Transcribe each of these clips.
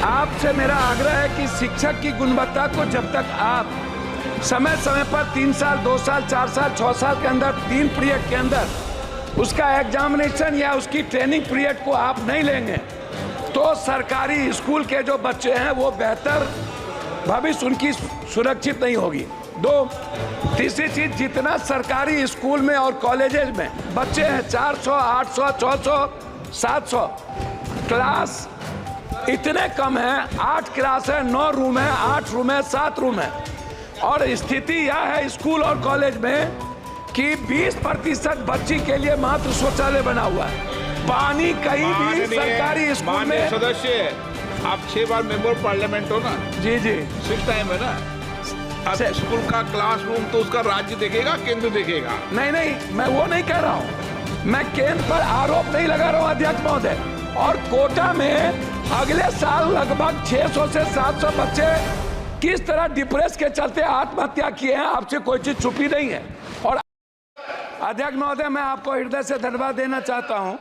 आपसे मेरा आग्रह है कि शिक्षक की गुणवत्ता को जब तक आप समय समय पर 3 साल, 2 साल, 4 साल, 6 साल के अंदर 3 पीरियड के अंदर उसका एग्जामिनेशन या उसकी ट्रेनिंग पीरियड को आप नहीं लेंगे तो सरकारी स्कूल के जो बच्चे हैं वो बेहतर भविष्य उनकी सुरक्षित नहीं होगी। तीसरी चीज, जितना सरकारी स्कूल में और कॉलेजेस में बच्चे हैं 400, 800, 600, 700, क्लास इतने कम है। 8 क्लास है, 9 रूम है, 8 रूम है, 7 रूम है। और स्थिति यह है स्कूल और कॉलेज में कि 20% बच्ची के लिए मात्र शौचालय बना हुआ है। पानी कहीं भी सरकारी स्कूल में। सदस्य आप 6 बार मेंबर पार्लियामेंट हो ना? जी जी, 6 टाइम है ना। अब स्कूल का क्लासरूम तो उसका राज्य देखेगा, केंद्र देखेगा। नहीं, मैं वो नहीं कह रहा हूँ। मैं केंद्र पर आरोप नहीं लगा रहा हूँ अध्यक्ष महोदय। और कोटा में अगले साल लगभग 600 से 700 बच्चे किस तरह डिप्रेस के चलते आत्महत्या किए हैं, आपसे कोई चीज छुपी नहीं है। और अध्यक्ष महोदय, मैं आपको हृदय से धन्यवाद देना चाहता हूं।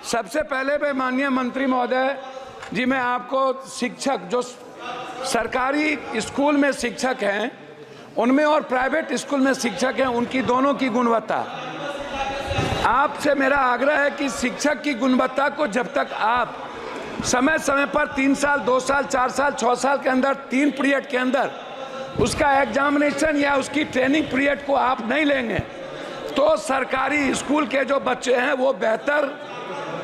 सबसे पहले मैं माननीय मंत्री महोदय जी, मैं आपको शिक्षक जो सरकारी स्कूल में शिक्षक हैं उनमें और प्राइवेट स्कूल में शिक्षक हैं उनकी दोनों की गुणवत्ता, आपसे मेरा आग्रह है कि शिक्षक की गुणवत्ता को जब तक आप समय समय पर 3 साल, 2 साल, 4 साल, 6 साल के अंदर 3 पीरियड के अंदर उसका एग्जामिनेशन या उसकी ट्रेनिंग पीरियड को आप नहीं लेंगे तो सरकारी स्कूल के जो बच्चे हैं वो बेहतर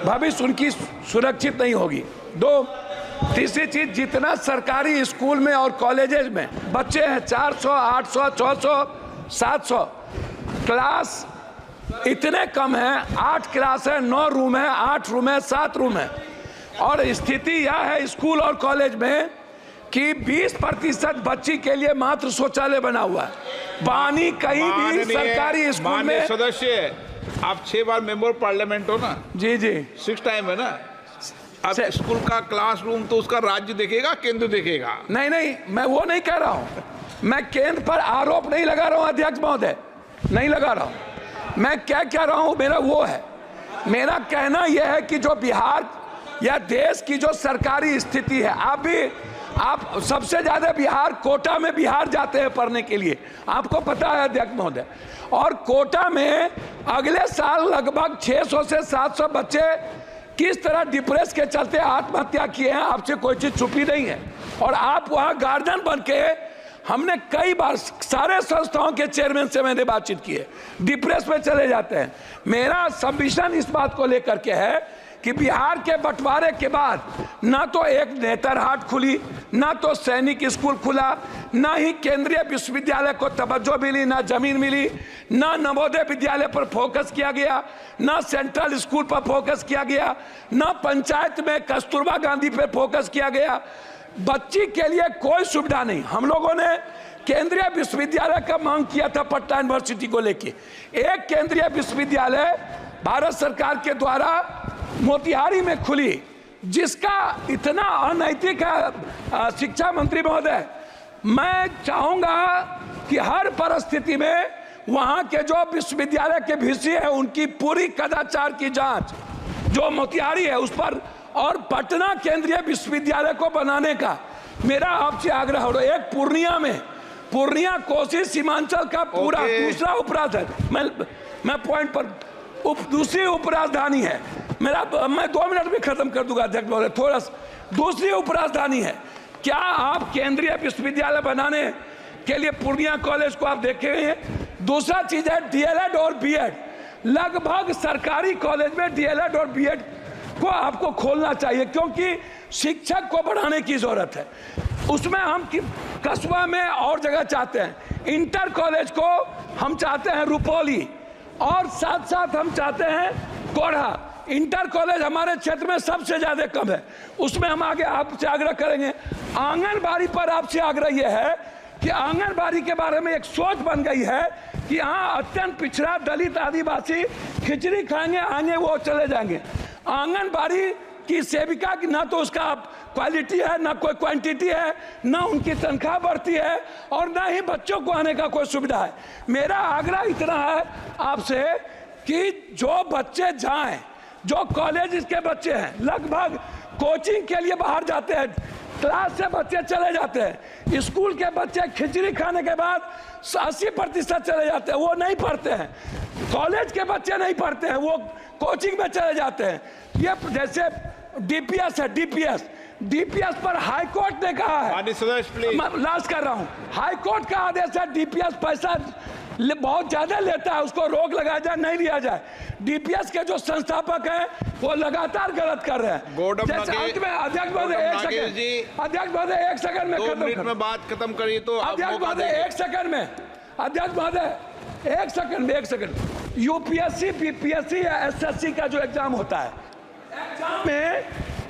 भविष्य उनकी सुरक्षित नहीं होगी। तीसरी चीज, जितना सरकारी स्कूल में और कॉलेजेस में बच्चे हैं 400, 800, 600, 700, क्लास इतने कम है। 8 क्लास है, 9 रूम है, 8 रूम है, 7 रूम है। और स्थिति यह है स्कूल और कॉलेज में कि 20% बच्ची के लिए मात्र शौचालय बना हुआ है। पानी कहीं भी सरकारी स्कूल में। सदस्य आप 6 बार मेंबर पार्लियामेंट हो ना? जी जी, 6 टाइम है ना। अब स्कूल का क्लासरूम तो उसका राज्य देखेगा, केंद्र देखेगा। नहीं, मैं वो नहीं कह रहा हूँ। मैं केंद्र पर आरोप नहीं लगा रहा हूँ अध्यक्ष महोदय, नहीं लगा रहा हूँ। मैं क्या कह रहा हूँ, मेरा वो है, मेरा कहना यह है कि जो बिहार या देश की जो सरकारी स्थिति है, आप सबसे ज्यादा बिहार, कोटा में बिहार जाते हैं पढ़ने के लिए, आपको पता है अध्यक्ष महोदय। और कोटा में अगले साल लगभग 600 से 700 बच्चे किस तरह डिप्रेस के चलते आत्महत्या किए हैं, आपसे कोई चीज छुपी नहीं है। और आप वहां गार्जियन बन के, हमने कई बार सारे संस्थाओं के चेयरमैन से मैंने बातचीत की है, डिप्रेस में चले जाते हैं। मेरा सबमिशन इस बात को लेकर के है कि बिहार के बंटवारे के बाद ना तो एक नेतरहाट खुली, ना तो सैनिक स्कूल खुला, ना ही केंद्रीय विश्वविद्यालय को तवज्जो मिली, ना जमीन मिली, ना नवोदय विद्यालय पर फोकस किया गया, ना सेंट्रल स्कूल पर फोकस किया गया, ना पंचायत में कस्तूरबा गांधी पर फोकस किया गया। बच्ची के लिए कोई सुविधा नहीं। हम लोगों ने केंद्रीय विश्वविद्यालय का मांग किया था पटना यूनिवर्सिटी को लेके। एक केंद्रीय विश्वविद्यालय भारत सरकार के द्वारा मोतिहारी में खुली, जिसका इतना अनैतिक है शिक्षा मंत्री महोदय। मैं चाहूंगा कि हर परिस्थिति में वहां के जो विश्वविद्यालय के वीसी है उनकी पूरी कदाचार की जांच जो मोतिहारी है उस पर, और पटना केंद्रीय विश्वविद्यालय को बनाने का मेरा आपसे आग्रह हो। एक पूर्णिया कोसी सीमांचल का पूरा दूसरा उपराजधानी, मैं पॉइंट पर दूसरी उपराजधानी है मेरा, मैं 2 मिनट में खत्म कर दूंगा अध्यक्ष महोदय, थोड़ा सा। दूसरी उपराजधानी है, क्या आप केंद्रीय विश्वविद्यालय बनाने के लिए पूर्णिया कॉलेज को आप देखे हैं? दूसरा चीज है डीएलएड और बीएड। लगभग सरकारी कॉलेज में डीएलएड और बीएड को आपको खोलना चाहिए, क्योंकि शिक्षक को बढ़ाने की जरूरत है। उसमें हम कस्बा में और जगह चाहते हैं। इंटर कॉलेज को हम चाहते हैं रुपौली, और साथ साथ हम चाहते हैं कोढ़ा। इंटर कॉलेज हमारे क्षेत्र में सबसे ज्यादा कम है, उसमें हम आगे आपसे आग्रह करेंगे। आंगनबाड़ी पर आपसे आग्रह यह है कि आंगनबाड़ी के बारे में एक सोच बन गई है कि हाँ, अत्यंत पिछड़ा दलित आदिवासी खिचड़ी खाएंगे, आगे वो चले जाएंगे। आंगनबाड़ी की सेविका की ना तो उसका क्वालिटी है, ना कोई क्वांटिटी है, ना उनकी तनख्वाह बढ़ती है, और ना ही बच्चों को आने का कोई सुविधा है। मेरा आग्रह इतना है आपसे कि जो बच्चे जाएं, जो कॉलेज के बच्चे हैं, लगभग कोचिंग के लिए बाहर जाते हैं, क्लास से बच्चे चले जाते हैं, स्कूल के बच्चे खिचड़ी खाने के बाद 80% चले जाते हैं, वो नहीं पढ़ते हैं। कॉलेज के बच्चे नहीं पढ़ते हैं, वो कोचिंग में चले जाते हैं। ये जैसे डीपीएस है, डीपीएस पर हाई कोर्ट ने कहा है, लास्ट कर रहा हूं, हाई कोर्ट का आदेश है डीपीएस पैसा बहुत ज्यादा लेता है, उसको रोक लगाया जाए, नहीं लिया जाए। डीपीएस के जो संस्थापक हैं वो लगातार गलत कर रहे हैं। जैसे अंत में अध्यक्ष महोदय एक सेकंड में खत्म में बात खत्म करिए तो अध्यक्ष महोदय एक सेकंड यूपीएससी, बीपीएससी या एसएससी का जो एग्जाम होता है,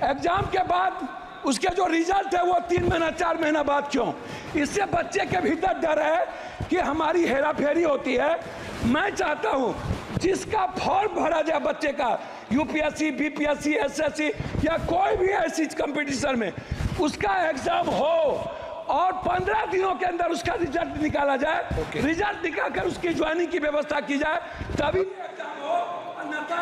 एग्जाम के बाद उसके जो रिजल्ट है वो 3 महीना 4 महीना बाद क्यों? इससे बच्चे के भीतर डर है कि हमारी हेराफेरी होती है। मैं चाहता हूं जिसका फॉर्म भरा जाए बच्चे का, यूपीएससी, बीपीएससी, एसएससी या कोई भी ऐसी कंपटीशन में, उसका एग्जाम हो और 15 दिनों के अंदर उसका रिजल्ट निकाला जाए। रिजल्ट निकालकर उसकी ज्वाइनिंग की व्यवस्था की जाए, तभी एग्जाम हो, अन्यथा